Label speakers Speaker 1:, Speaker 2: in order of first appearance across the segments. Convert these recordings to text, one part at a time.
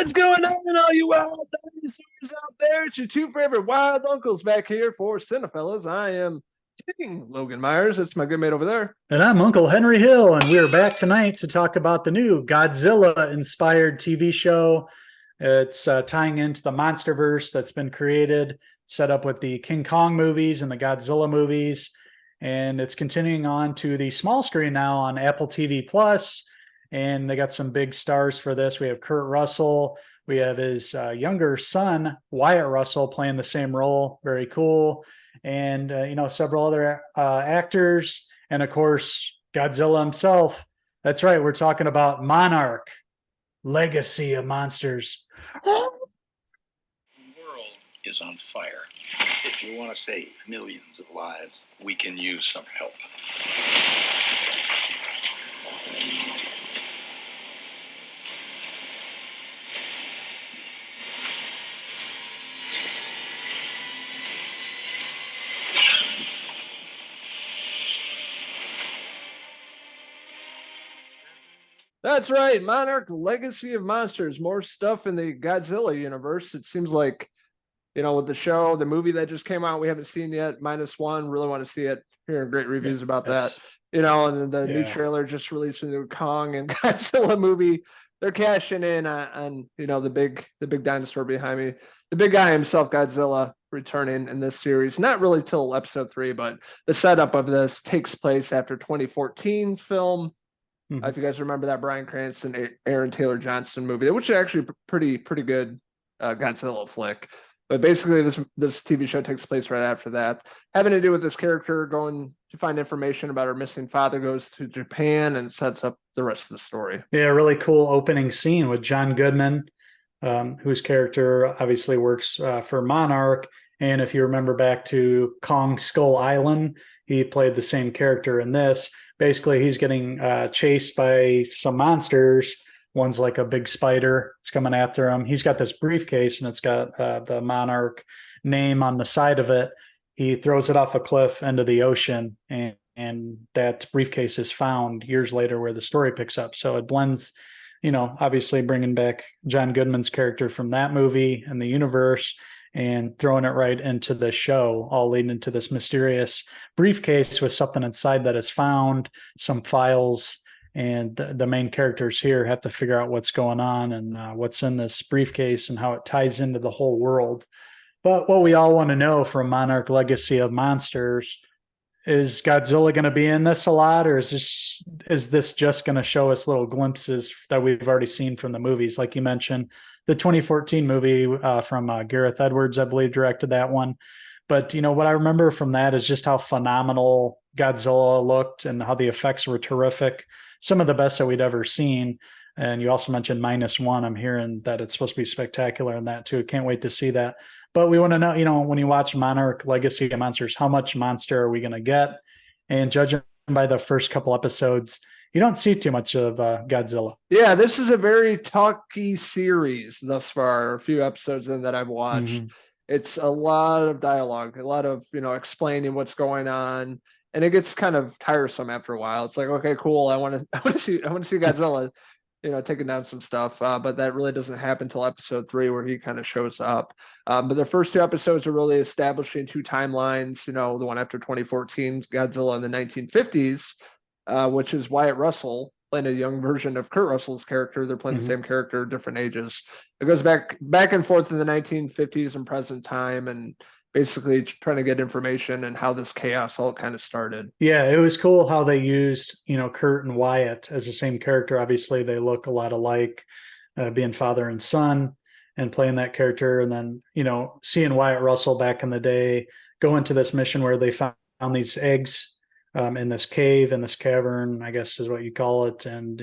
Speaker 1: What's going on, all you wild dinosaurs out there? It's your two favorite wild uncles back here for Cinephellas. I am King Logan Myers. It's my good mate over there.
Speaker 2: And I'm Uncle Henry Hill, and we are back tonight to talk about the new Godzilla inspired TV show. It's tying into the MonsterVerse that's been created, set up with the King Kong movies and the Godzilla movies. And it's continuing on to the small screen now on Apple TV Plus. And they got some big stars for this. We have Kurt Russell. We have his younger son, Wyatt Russell, playing the same role. Very cool. And, several other actors. And of course, Godzilla himself. That's right. We're talking about Monarch, Legacy of Monsters.
Speaker 3: The world is on fire. If you want to save millions of lives, we can use some help.
Speaker 1: That's right, Monarch Legacy of Monsters. More stuff in the Godzilla universe. It seems like, with the show, the movie that just came out, we haven't seen yet, -1. Really want to see it. Hearing great reviews about that. And the new trailer just released a new Kong and Godzilla movie. They're cashing in on the big dinosaur behind me, the big guy himself, Godzilla, returning in this series. Not really till episode 3, but the setup of this takes place after 2014 film. If you guys remember that Bryan Cranston, Aaron Taylor Johnson movie, which is actually pretty good Godzilla flick. But basically, this TV show takes place right after that, having to do with this character going to find information about her missing father, goes to Japan, and sets up the rest of the story.
Speaker 2: Yeah, really cool opening scene with John Goodman, whose character obviously works for Monarch. And if you remember back to Kong Skull Island, he played the same character in this. Basically, he's getting chased by some monsters. One's like a big spider. It's coming after him. He's got this briefcase, and it's got the Monarch name on the side of it. He throws it off a cliff into the ocean, and that briefcase is found years later where the story picks up. So it blends, obviously bringing back John Goodman's character from that movie and the universe, and throwing it right into the show, all leading into this mysterious briefcase with something inside that is found, some files, and the main characters here have to figure out what's going on and what's in this briefcase and how it ties into the whole world. But what we all want to know from Monarch Legacy of Monsters is Godzilla going to be in this a lot, or is this just going to show us little glimpses that we've already seen from the movies? Like you mentioned, the 2014 movie from Gareth Edwards, I believe, directed that one. But, what I remember from that is just how phenomenal Godzilla looked and how the effects were terrific. Some of the best that we'd ever seen. And you also mentioned -1. I'm hearing that it's supposed to be spectacular in that too. Can't wait to see that. But we want to know, when you watch Monarch Legacy of Monsters, how much monster are we going to get? And judging by the first couple episodes, you don't see too much of Godzilla.
Speaker 1: Yeah, this is a very talky series thus far. A few episodes in that I've watched. It's a lot of dialogue, a lot of explaining what's going on, and it gets kind of tiresome after a while. It's like, okay, cool. I want to see Godzilla, taking down some stuff. But that really doesn't happen until episode 3, where he kind of shows up. But the first 2 episodes are really establishing 2 timelines. The one after 2014, Godzilla in the 1950s. Which is Wyatt Russell playing a young version of Kurt Russell's character. They're playing the same character, different ages. It goes back and forth in the 1950s and present time, and basically trying to get information and how this chaos all kind of started.
Speaker 2: Yeah, it was cool how they used, Kurt and Wyatt as the same character. Obviously, they look a lot alike, being father and son and playing that character. And then, seeing Wyatt Russell back in the day go into this mission where they found these eggs in this cave, in this cavern, I guess is what you call it. And,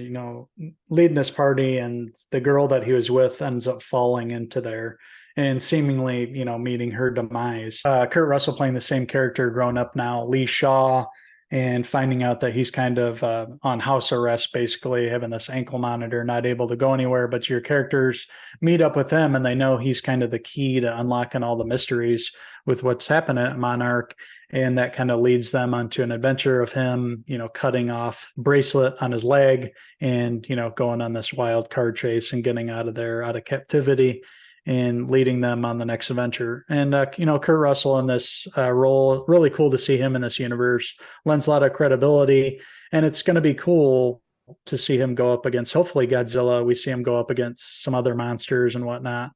Speaker 2: leading this party, and the girl that he was with ends up falling into there and seemingly, meeting her demise. Kurt Russell playing the same character grown up now. Lee Shaw and finding out that he's kind of on house arrest, basically having this ankle monitor, not able to go anywhere. But your characters meet up with him, and they know he's kind of the key to unlocking all the mysteries with what's happening at Monarch. And that kind of leads them onto an adventure of him, cutting off bracelet on his leg and, going on this wild car chase and getting out of captivity and leading them on the next adventure. And, Kurt Russell in this role, really cool to see him in this universe, lends a lot of credibility. And it's going to be cool to see him go up against, hopefully, Godzilla. We see him go up against some other monsters and whatnot.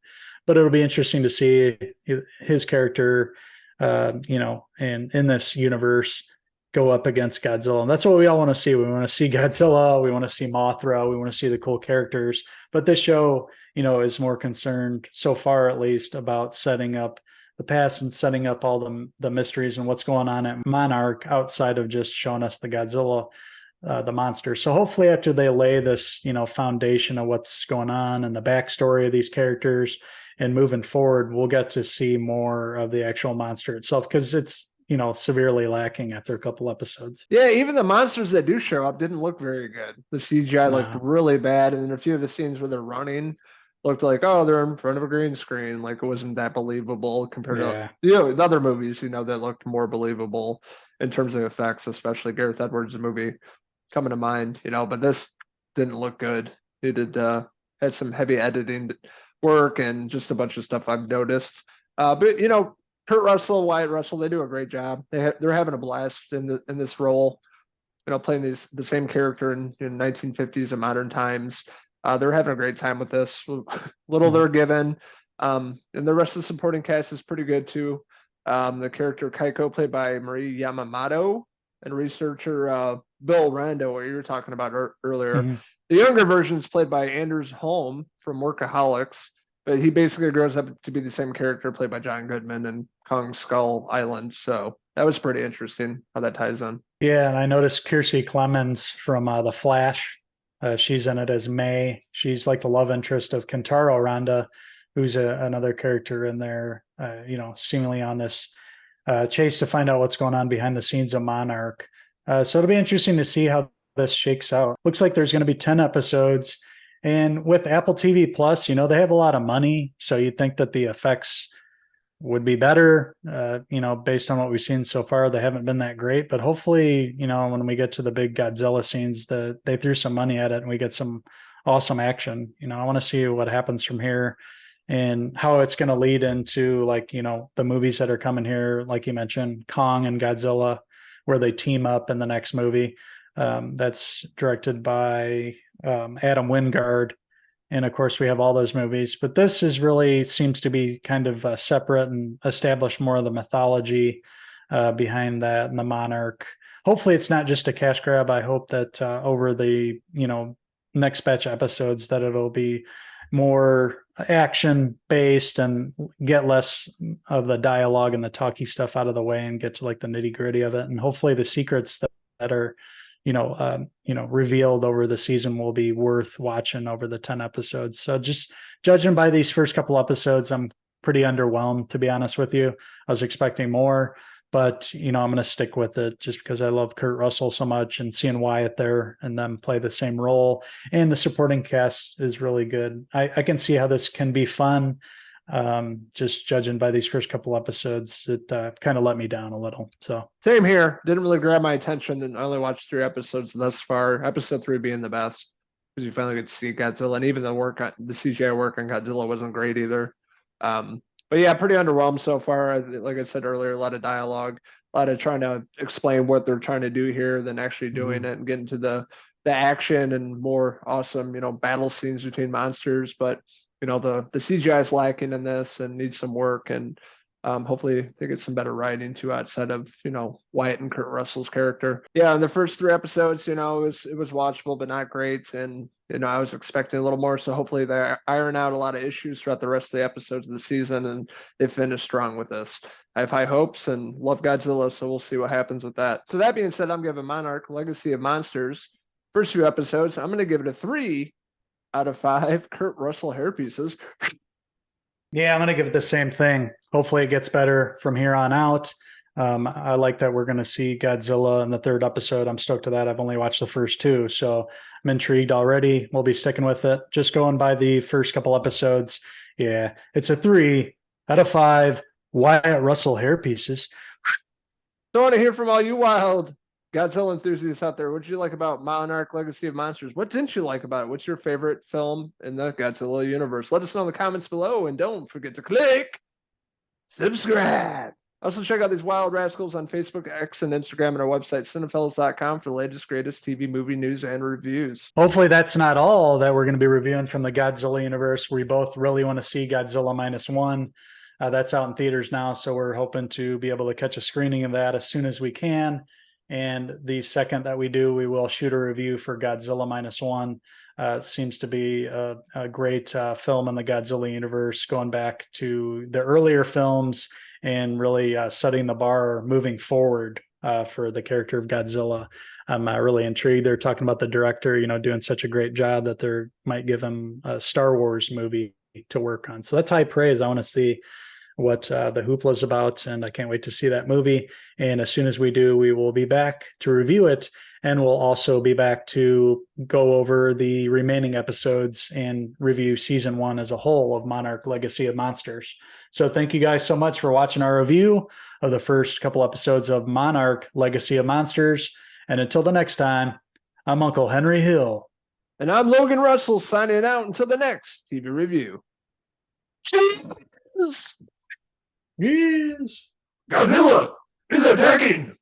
Speaker 2: But it'll be interesting to see his character, and in this universe go up against Godzilla. And that's what we all want to see. We want to see Godzilla. We want to see Mothra. We want to see the cool characters. But this show, is more concerned, so far at least, about setting up the past and setting up all the mysteries and what's going on at Monarch outside of just showing us the Godzilla, the monster. So hopefully after they lay this, foundation of what's going on and the backstory of these characters and moving forward, we'll get to see more of the actual monster itself, because it's, severely lacking after a couple episodes.
Speaker 1: Yeah, even the monsters that do show up didn't look very good. The CGI looked really bad, and then a few of the scenes where they're running looked like, oh, they're in front of a green screen. Like, it wasn't that believable compared to the other movies, that looked more believable in terms of effects, especially Gareth Edwards' movie coming to mind, but this didn't look good. It had some heavy editing work and just a bunch of stuff I've noticed. But Kurt Russell, Wyatt Russell, they do a great job. They're having a blast in this role, playing the same character in 1950s and modern times. They're having a great time with this. Little they're given, and the rest of the supporting cast is pretty good too. The character Kaiko, played by Marie Yamamoto, and researcher Bill Rando, what you were talking about earlier. The younger version is played by Anders Holm from Workaholics. But he basically grows up to be the same character played by John Goodman in Kong Skull Island. So that was pretty interesting how that ties in.
Speaker 2: Yeah, and I noticed Kiersey Clemens from The Flash. She's in it as May. She's like the love interest of Kentaro Randa, who's another character in there, seemingly on this chase to find out what's going on behind the scenes of Monarch. So it'll be interesting to see how this shakes out. Looks like there's going to be 10 episodes. And with Apple TV Plus, they have a lot of money. So you'd think that the effects would be better, based on what we've seen so far. They haven't been that great. But hopefully, when we get to the big Godzilla scenes, they threw some money at it and we get some awesome action. I want to see what happens from here and how it's going to lead into, the movies that are coming here. Like you mentioned, Kong and Godzilla, where they team up in the next movie. That's directed by Adam Wingard. And of course, we have all those movies. But this really seems to be kind of separate and establish more of the mythology behind that and the Monarch. Hopefully, it's not just a cash grab. I hope that over the next batch of episodes that it'll be more action based and get less of the dialogue and the talky stuff out of the way and get to the nitty gritty of it. And hopefully, the secrets that are revealed over the season will be worth watching over the 10 episodes. So just judging by these first couple episodes, I'm pretty underwhelmed, to be honest with you. I was expecting more, but I'm going to stick with it just because I love Kurt Russell so much, and seeing Wyatt there and them play the same role, and the supporting cast is really good. I can see how this can be fun. Just judging by these first couple episodes, it kind of let me down a little. So
Speaker 1: same here. Didn't really grab my attention, and I only watched 3 episodes thus far. Episode 3 being the best, because you finally get to see Godzilla, and even the CGI work on Godzilla wasn't great either. But yeah, pretty underwhelmed so far. Like I said earlier, a lot of dialogue, a lot of trying to explain what they're trying to do here than actually doing it and getting to the action and more awesome, battle scenes between monsters. But the CGI is lacking in this and needs some work, and hopefully they get some better writing too, outside of Wyatt and Kurt Russell's character. Yeah, in the first 3 episodes, it was watchable but not great, and I was expecting a little more. So hopefully they iron out a lot of issues throughout the rest of the episodes of the season, and they finish strong with this. I have high hopes and love Godzilla, so we'll see what happens with that. So that being said, I'm giving Monarch: Legacy of Monsters first 2 episodes, I'm going to give it a 3 out of 5 Kurt Russell hair pieces.
Speaker 2: Yeah, I'm going to give it the same thing. Hopefully it gets better from here on out. I like that we're going to see Godzilla in the third episode. I'm stoked to that. I've only watched the first two, so I'm intrigued already. We'll be sticking with it. Just going by the first couple episodes. Yeah, it's a 3 out of 5 Wyatt Russell hair pieces.
Speaker 1: So I want to hear from all you wild Godzilla enthusiasts out there. What did you like about Monarch Legacy of Monsters? What didn't you like about it? What's your favorite film in the Godzilla universe? Let us know in the comments below, and don't forget to click subscribe. Also, check out these wild rascals on Facebook, X, and Instagram, and our website, Cinephellas.com, for the latest, greatest TV movie news and reviews.
Speaker 2: Hopefully that's not all that we're going to be reviewing from the Godzilla universe. We both really want to see Godzilla -1. That's out in theaters now, so we're hoping to be able to catch a screening of that as soon as we can. And the second that we do, we will shoot a review for Godzilla -1. Seems to be a great film in the Godzilla universe, going back to the earlier films and really setting the bar moving forward for the character of Godzilla. I'm really intrigued. They're talking about the director, doing such a great job that they might give him a Star Wars movie to work on. So that's high praise. I want to see what the hoopla is about, and I can't wait to see that movie. And as soon as we do, we will be back to review it, and we'll also be back to go over the remaining episodes and review season 1 as a whole of Monarch Legacy of Monsters. So thank you guys so much for watching our review of the first couple episodes of Monarch Legacy of Monsters. And until the next time, I'm Uncle Henry Hill.
Speaker 1: And I'm Logan Russell, signing out until the next TV review. Cheers!
Speaker 2: Yes.
Speaker 1: Godzilla is attacking!